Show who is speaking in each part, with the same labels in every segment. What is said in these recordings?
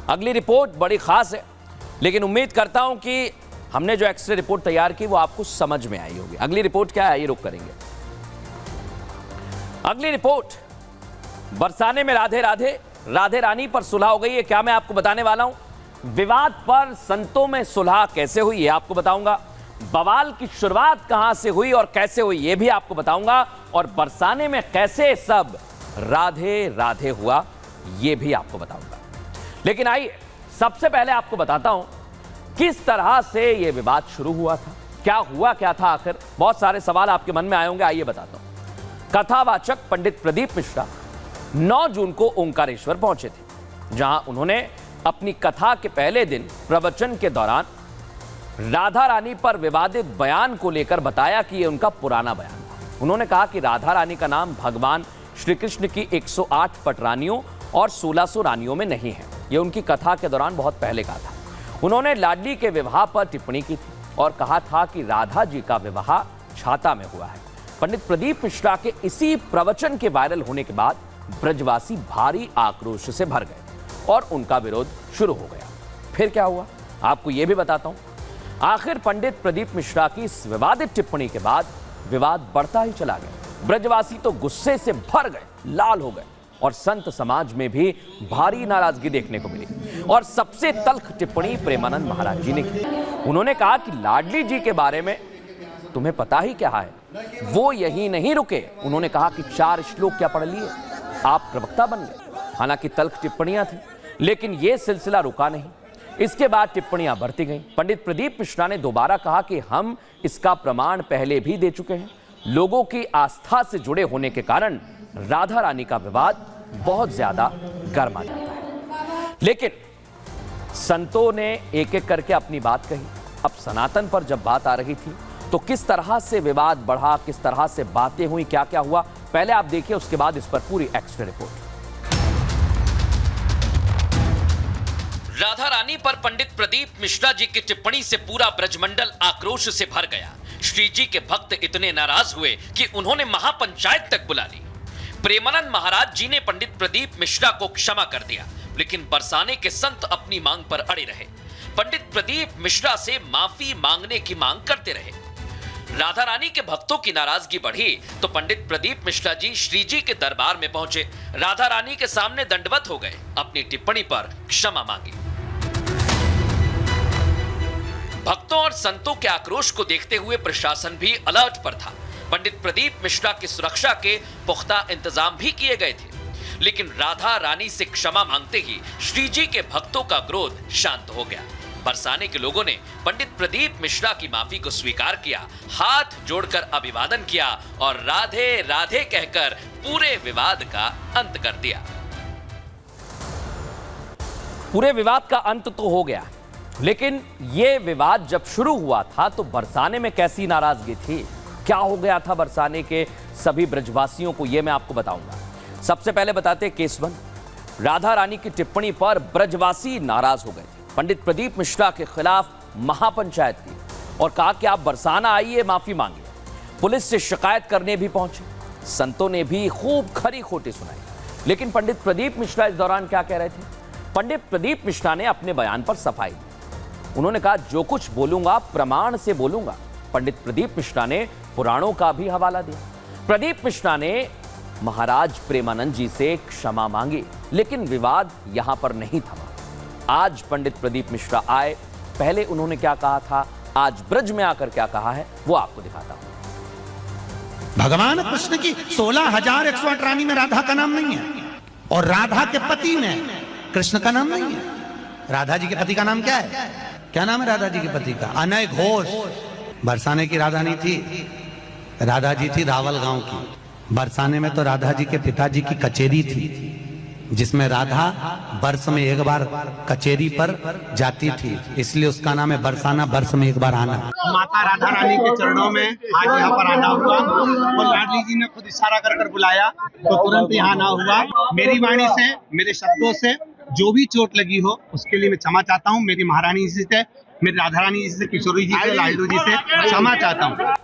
Speaker 1: अगली रिपोर्ट बड़ी खास है, लेकिन उम्मीद करता हूं कि हमने जो एक्सरे रिपोर्ट तैयार की वो आपको समझ में आई होगी। अगली रिपोर्ट क्या है, ये रुक करेंगे। अगली रिपोर्ट, बरसाने में राधे राधे, राधे रानी पर सुलह हो गई है। क्या मैं आपको बताने वाला हूं। विवाद पर संतों में सुलह कैसे हुई ये आपको बताऊंगा। बवाल की शुरुआत कहां से हुई और कैसे हुई ये भी आपको बताऊंगा। और बरसाने में कैसे सब राधे राधे हुआ ये भी आपको बताऊंगा। लेकिन आइए सबसे पहले आपको बताता हूं किस तरह से यह विवाद शुरू हुआ था, क्या था आखिर। बहुत सारे सवाल आपके मन में आए होंगे, आइए बताता हूं। कथावाचक पंडित प्रदीप मिश्रा 9 जून को ओंकारेश्वर पहुंचे थे, जहां उन्होंने अपनी कथा के पहले दिन प्रवचन के दौरान राधा रानी पर विवादित बयान को लेकर बताया कि यह उनका पुराना बयान था। उन्होंने कहा कि राधा रानी का नाम भगवान श्री कृष्ण की 108 पटरानियों और 1600 रानियों में नहीं है। यह उनकी कथा के दौरान बहुत पहले कहा था। उन्होंने लाडली के विवाह पर टिप्पणी की थी और कहा था कि राधा जी का विवाह छाता में हुआ है। पंडित प्रदीप मिश्रा के इसी प्रवचन के वायरल होने के बाद ब्रजवासी भारी आक्रोश से भर गए और उनका विरोध शुरू हो गया। फिर क्या हुआ आपको यह भी बताता हूं। आखिर पंडित प्रदीप मिश्रा की इस विवादित टिप्पणी के बाद विवाद बढ़ता ही चला गया। ब्रजवासी तो गुस्से से भर गए, लाल हो गए और संत समाज में भी भारी नाराजगी देखने को मिली। और सबसे तल्ख टिप्पणी प्रेमानंद महाराज जी ने की। उन्होंने कहा कि लाडली जी के बारे में तुम्हें पता ही क्या है। वो यही नहीं रुके, उन्होंने कहा कि 4 श्लोक क्या पढ़ लिए, आप प्रवक्ता बन गए। हालांकि तल्ख टिप्पणियां थी, लेकिन यह सिलसिला रुका नहीं। इसके बाद टिप्पणियां बढ़ती गईं। पंडित प्रदीप मिश्रा ने दोबारा कहा कि हम इसका प्रमाण पहले भी दे चुके हैं। लोगों की आस्था से जुड़े होने के कारण राधा रानी का विवाद बहुत ज्यादा गर्मा जाता है। लेकिन संतों ने एक एक करके अपनी बात कही। अब सनातन पर जब बात आ रही थी तो किस तरह से विवाद बढ़ा, किस तरह से बातें हुई, क्या क्या हुआ, पहले आप देखिए, उसके बाद इस पर पूरी एक्स्ट्रा रिपोर्ट। राधा रानी पर पंडित प्रदीप मिश्रा जी की टिप्पणी से पूरा ब्रजमंडल आक्रोश से भर गया। श्री जी के भक्त इतने नाराज हुए कि उन्होंने महापंचायत तक बुला ली। प्रेमानंद महाराज जी ने पंडित प्रदीप मिश्रा को क्षमा कर दिया, लेकिन बरसाने के संत अपनी मांग पर अड़े रहे। पंडित प्रदीप मिश्रा से माफी मांगने की मांग करते रहे। राधा रानी के भक्तों की नाराजगी बढ़ी तो पंडित प्रदीप मिश्रा जी श्री जी के दरबार में पहुंचे। राधा रानी के सामने दंडवत हो गए, अपनी टिप्पणी पर क्षमा मांगी। भक्तों और संतों के आक्रोश को देखते हुए प्रशासन भी अलर्ट पर था। पंडित प्रदीप मिश्रा की सुरक्षा के पुख्ता इंतजाम भी किए गए थे। लेकिन राधा रानी से क्षमा मांगते ही श्री जी के भक्तों का क्रोध शांत हो गया। बरसाने के लोगों ने पंडित प्रदीप मिश्रा की माफी को स्वीकार किया, हाथ जोड़कर अभिवादन किया और राधे राधे कहकर पूरे विवाद का अंत कर दिया। पूरे विवाद का अंत तो हो गया, लेकिन यह विवाद जब शुरू हुआ था तो बरसाने में कैसी नाराजगी थी, क्या हो गया था बरसाने के सभी ब्रजवासियों को, यह मैं आपको बताऊंगा। सबसे पहले बताते केसवन। राधा रानी की टिप्पणी पर ब्रजवासी नाराज हो गए थे। पंडित प्रदीप मिश्रा के खिलाफ महापंचायत की और कहा कि आप बरसाना आइए, माफी मांगिए। पुलिस से शिकायत करने भी पहुंचे। संतों ने भी खूब खरी खोटी सुनाई। लेकिन पंडित प्रदीप मिश्रा इस दौरान क्या कह रहे थे। पंडित प्रदीप मिश्रा ने अपने बयान पर सफाई दी। उन्होंने कहा जो कुछ बोलूंगा प्रमाण से बोलूंगा। पंडित प्रदीप मिश्रा ने पुराणों का भी हवाला दिया। प्रदीप मिश्रा ने महाराज प्रेमानंद जी से क्षमा मांगी, लेकिन विवाद यहां पर नहीं थमा। आज पंडित प्रदीप मिश्रा आए, पहले उन्होंने क्या कहा था, आज ब्रज में आकर क्या कहा है, वो आपको दिखाता हूं।
Speaker 2: भगवान कृष्ण की 16,108 रानी में राधा का नाम नहीं है और राधा के पति में कृष्ण का नाम नहीं है। राधा जी के पति का नाम क्या है? क्या नाम है राधा जी के पति का? अनय घोष। बरसाने की राधा नहीं थी, राधा जी थी रावल गांव की। बरसाने में तो राधा जी के पिताजी की कचेरी थी, जिसमें राधा वर्ष में एक बार कचेरी पर जाती थी, इसलिए उसका नाम है बरसाना, वर्ष में एक बार आना।
Speaker 3: माता राधा रानी के चरणों में आज यहाँ पर आना हुआ और लाडली जी ने खुद इशारा कर कर बुलाया तो तुरंत यहाँ आना हुआ। मेरी वाणी से, मेरे शब्दों से जो भी चोट लगी हो उसके लिए मैं क्षमा चाहता हूँ। मेरी महारानी जी से, मेरी राधा रानी जी से, किशोरी जी से, लाडलू जी से क्षमा चाहता हूँ।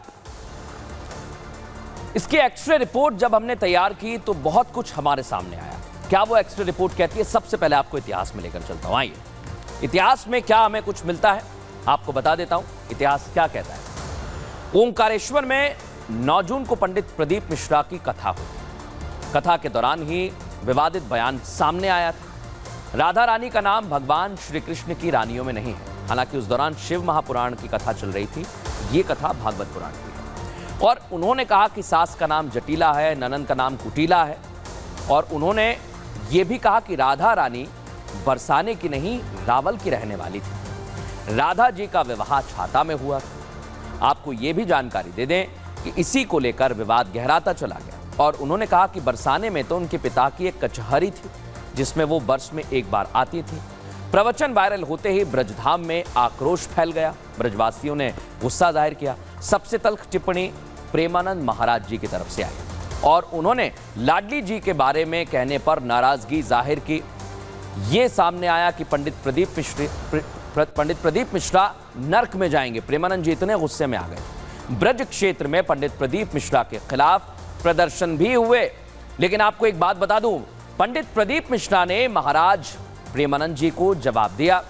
Speaker 1: इसकी एक्सरे रिपोर्ट जब हमने तैयार की तो बहुत कुछ हमारे सामने आया। क्या वो एक्सरे रिपोर्ट कहती है? सबसे पहले आपको इतिहास में लेकर चलता हूं। आइए, इतिहास में क्या हमें कुछ मिलता है आपको बता देता हूं। इतिहास क्या कहता है? ओंकारेश्वर में 9 जून को पंडित प्रदीप मिश्रा की कथा हुई। कथा के दौरान ही विवादित बयान सामने आया था। राधा रानी का नाम भगवान श्री कृष्ण की रानियों में नहीं है। हालांकि उस दौरान शिव महापुराण की कथा चल रही थी, ये कथा भागवत पुराण की है। और उन्होंने कहा कि सास का नाम जटिला है, ननन का नाम कुटिला है। और उन्होंने ये भी कहा कि राधा रानी बरसाने की नहीं, रावल की रहने वाली थी। राधा जी का विवाह छाता में हुआ था। आपको ये भी जानकारी दे दें कि इसी को लेकर विवाद गहराता चला गया। और उन्होंने कहा कि बरसाने में तो उनके पिता की एक कचहरी थी, जिसमें वो वर्ष में एक बार आती थी। प्रवचन वायरल होते ही ब्रजधाम में आक्रोश फैल गया। ब्रजवासियों ने गुस्सा जाहिर किया। सबसे तल्ख टिप्पणी प्रेमानंद महाराज जी की तरफ से आई और उन्होंने लाडली जी के बारे में कहने पर नाराजगी जाहिर की। ये सामने आया कि पंडित प्रदीप मिश्रा नर्क में जाएंगे। प्रेमानंद जी इतने गुस्से में आ गए। ब्रज क्षेत्र में पंडित प्रदीप मिश्रा के खिलाफ प्रदर्शन भी हुए। लेकिन आपको एक बात बता दूं, पंडित प्रदीप मिश्रा ने महाराज प्रेमानंद जी को जवाब दिया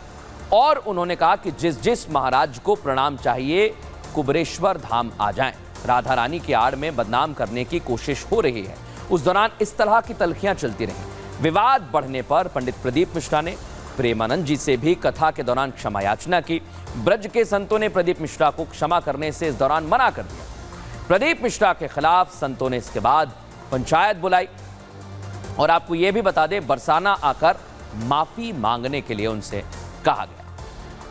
Speaker 1: और उन्होंने कहा कि जिस जिस महाराज को प्रणाम चाहिए कुबरेश्वर धाम आ जाएं। राधा रानी की आड़ में बदनाम करने की कोशिश हो रही है। उस दौरान इस तरह की तल्खियां चलती रहीं। विवाद बढ़ने पर पंडित प्रदीप मिश्रा ने प्रेमानंद जी से भी कथा के दौरान क्षमा याचना की। ब्रज के संतों ने प्रदीप मिश्रा को क्षमा करने से इस दौरान मना कर दिया। प्रदीप मिश्रा के खिलाफ संतों ने इसके बाद पंचायत बुलाई और आपको यह भी बता दें, बरसाना आकर माफी मांगने के लिए उनसे कहा गया।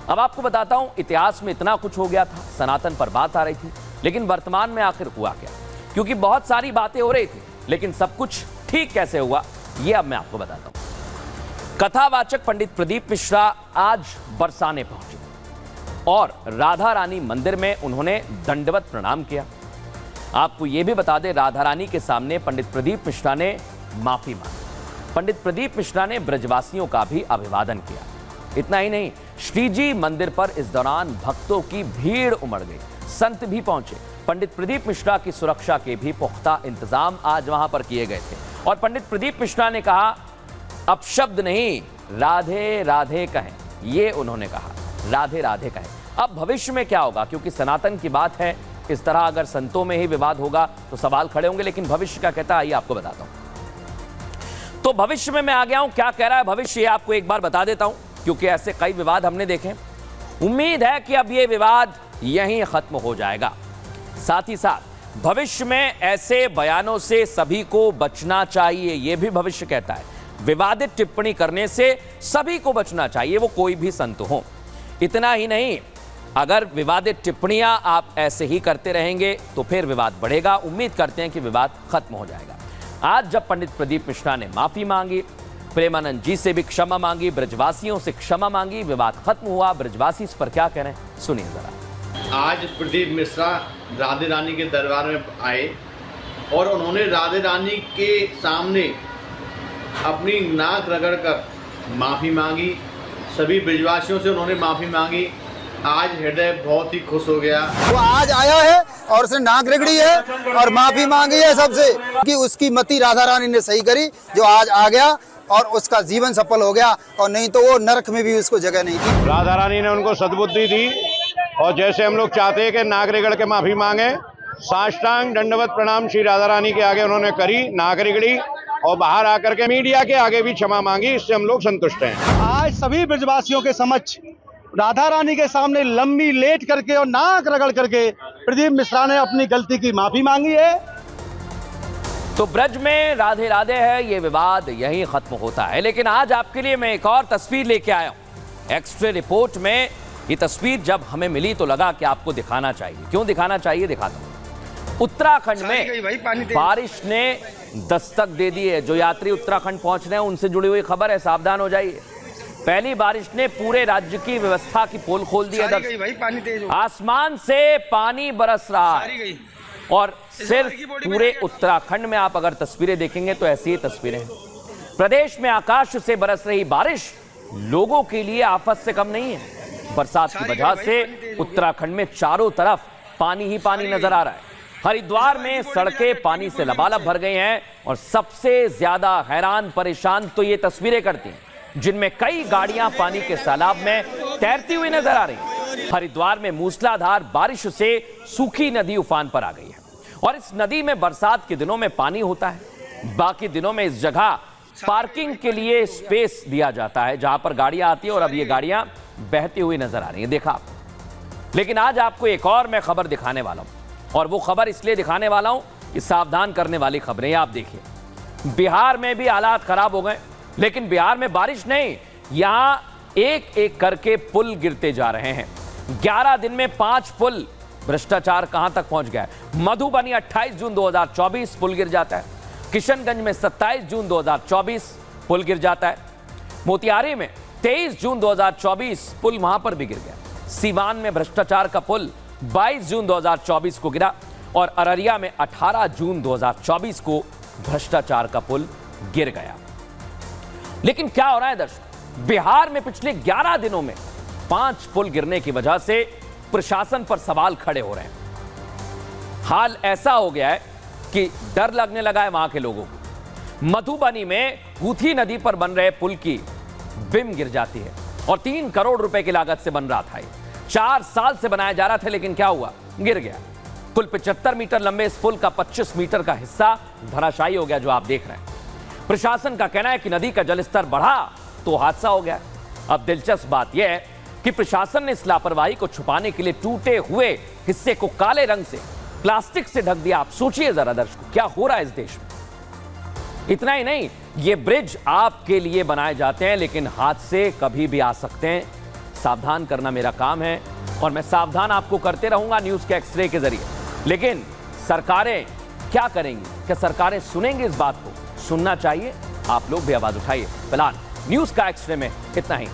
Speaker 1: अब आपको बताता हूं, इतिहास में इतना कुछ हो गया था, सनातन पर बात आ रही थी, लेकिन वर्तमान में आखिर हुआ क्या? क्योंकि बहुत सारी बातें हो रही थी, लेकिन सब कुछ ठीक कैसे हुआ यह अब मैं आपको बताता हूं। कथावाचक पंडित प्रदीप मिश्रा आज बरसाने पहुंचे और राधा रानी मंदिर में उन्होंने दंडवत प्रणाम किया। आपको यह भी बता दें, राधा रानी के सामने पंडित प्रदीप मिश्रा ने माफी मांगी। पंडित प्रदीप मिश्रा ने ब्रजवासियों का भी अभिवादन किया। इतना ही नहीं, श्रीजी मंदिर पर इस दौरान भक्तों की भीड़ उमड़ गई। संत भी पहुंचे। पंडित प्रदीप मिश्रा की सुरक्षा के भी पुख्ता इंतजाम आज वहां पर किए गए थे। और पंडित प्रदीप मिश्रा ने कहा, अब शब्द नहीं, राधे राधे कहें। ये उन्होंने कहा, राधे राधे कहें। अब भविष्य में क्या होगा, क्योंकि सनातन की बात है, इस तरह अगर संतों में ही विवाद होगा तो सवाल खड़े होंगे। लेकिन भविष्य क्या कहता है आइए आपको बताता हूं। तो भविष्य में मैं आ गया हूं, क्या कह रहा है भविष्य ये आपको एक बार बता देता हूं, क्योंकि ऐसे कई विवाद हमने देखे। उम्मीद है कि अब ये विवाद यहीं खत्म हो जाएगा। साथ ही साथ भविष्य में ऐसे बयानों से सभी को बचना चाहिए, यह भी भविष्य कहता है। विवादित टिप्पणी करने से सभी को बचना चाहिए, वो कोई भी संत हो। इतना ही नहीं, अगर विवादित टिप्पणियां आप ऐसे ही करते रहेंगे तो फिर विवाद बढ़ेगा। उम्मीद करते हैं कि विवाद खत्म हो जाएगा। आज जब पंडित प्रदीप मिश्रा ने माफी मांगी, प्रेमानंद जी से भी क्षमा मांगी, ब्रजवासियों से क्षमा मांगी, विवाद खत्म हुआ। ब्रजवासी इस पर क्या कह रहे हैं सुनिए जरा।
Speaker 4: आज प्रदीप मिश्रा राधे रानी के दरबार में आए और उन्होंने राधे रानी के सामने अपनी नाक रगड़कर माफ़ी मांगी। सभी ब्रजवासियों से उन्होंने माफ़ी मांगी। आज हृदय बहुत ही खुश हो गया।
Speaker 5: वो आज आया है और उसने नाक रगड़ी है और माफी मांगी है सबसे कि उसकी मति राधा रानी ने सही करी, जो आज आ गया और उसका जीवन सफल हो गया, और नहीं तो वो नरक में भी उसको जगह नहीं थी।
Speaker 6: राधा रानी ने उनको सद्बुद्धि दी और जैसे हम लोग चाहते हैं कि नाक रगड़ के माफी मांगे, साष्टांग दंडवत प्रणाम श्री राधा रानी के आगे उन्होंने करी, नाक रगड़ी और बाहर आकर के मीडिया के आगे भी क्षमा मांगी। इससे हम लोग संतुष्ट हैं।
Speaker 7: आज सभी ब्रजवासियों के समक्ष राधा रानी के सामने लंबी लेट करके और नाक रगड़ करके प्रदीप मिश्रा ने अपनी गलती की माफी मांगी है।
Speaker 1: तो ब्रज में राधे राधे है, ये विवाद यहीं खत्म होता है। लेकिन आज आपके लिए मैं एक और तस्वीर लेके आया हूं। एक्सरे रिपोर्ट में ये तस्वीर जब हमें मिली तो लगा कि आपको दिखाना चाहिए। क्यों दिखाना चाहिए, दिखाता हूं। उत्तराखंड में बारिश ने दस्तक दे दी है। जो यात्री उत्तराखंड पहुंच रहे हैं उनसे जुड़ी हुई खबर है, सावधान हो जाइए। पहली बारिश ने पूरे राज्य की व्यवस्था की पोल खोल दी है। आसमान से पानी बरस रहा है और सिर्फ पूरे उत्तराखंड में आप अगर तस्वीरें देखेंगे तो ऐसी ही तस्वीरें हैं। प्रदेश में आकाश से बरस रही बारिश लोगों के लिए आफत से कम नहीं है। बरसात की वजह से उत्तराखंड में चारों तरफ पानी ही पानी नजर आ रहा है। हरिद्वार में सड़कें पानी से लबालब भर गई हैं और सबसे ज्यादा हैरान परेशान तो ये तस्वीरें करती हैं जिनमें कई गाड़ियां पानी के सैलाब में तैरती हुई नजर आ रही हैं। हरिद्वार में मूसलाधार बारिश से सूखी नदी उफान पर आ गई है और इस नदी में बरसात के दिनों में पानी होता है। बाकी दिनों में इस जगह पार्किंग के लिए स्पेस दिया जाता है जहां पर गाड़ियां आती है और अब ये गाड़ियां बहती हुई नजर आ रही हैं, देखा आप। लेकिन आज आपको एक और मैं खबर दिखाने वाला हूं और वो खबर इसलिए दिखाने वाला हूं कि सावधान करने वाली खबरें आप देखिए। बिहार में भी हालात खराब हो गए, लेकिन बिहार में बारिश नहीं, यहां एक एक करके पुल गिरते जा रहे हैं। 11 दिन में 5 पुल। भ्रष्टाचार कहां तक पहुंच गया है। मधुबनी 28 जून 2024 पुल गिर जाता है। किशनगंज में 27 जून 2024 पुल गिर जाता है। मोतिहारी में 23 जून 2024 पुल वहां पर भी गिर गया। सीवान में भ्रष्टाचार का पुल 22 जून 2024 को गिरा और अररिया में 18 जून 2024 को भ्रष्टाचार का पुल गिर गया। लेकिन क्या हो रहा है दर्शक, बिहार में पिछले 11 दिनों में 5 पुल गिरने की वजह से प्रशासन पर सवाल खड़े हो रहे हैं। हाल ऐसा हो गया है कि डर लगने लगा है वहां के लोगों को। मधुबनी में गूथी नदी पर बन रहे पुल की बिम गिर जाती है और 3 करोड़ रुपए की लागत से बन रहा था। 4 साल से बनाया जा रहा था, लेकिन क्या हुआ, गिर गया। कुल 75 मीटर लंबे इस पुल का 25 मीटर का हिस्सा धराशायी हो गया, जो आप देख रहे हैं। प्रशासन का कहना है कि नदी का जलस्तर बढ़ा तो हादसा हो गया। अब दिलचस्प बात यह है कि प्रशासन ने इस लापरवाही को छुपाने के लिए टूटे हुए हिस्से को काले रंग से प्लास्टिक से ढक दिया। आप सोचिए जरा दर्शकों, क्या हो रहा है इस देश में। इतना ही नहीं, ये ब्रिज आपके लिए बनाए जाते हैं, लेकिन हादसे कभी भी आ सकते हैं। सावधान करना मेरा काम है और मैं सावधान आपको करते रहूंगा न्यूज के एक्सरे के जरिए। लेकिन सरकारें क्या करेंगी? क्या सरकारें सुनेंगी इस बात को? सुनना चाहिए। आप लोग भी आवाज उठाइए। फिलहाल न्यूज का एक्सरे में इतना ही।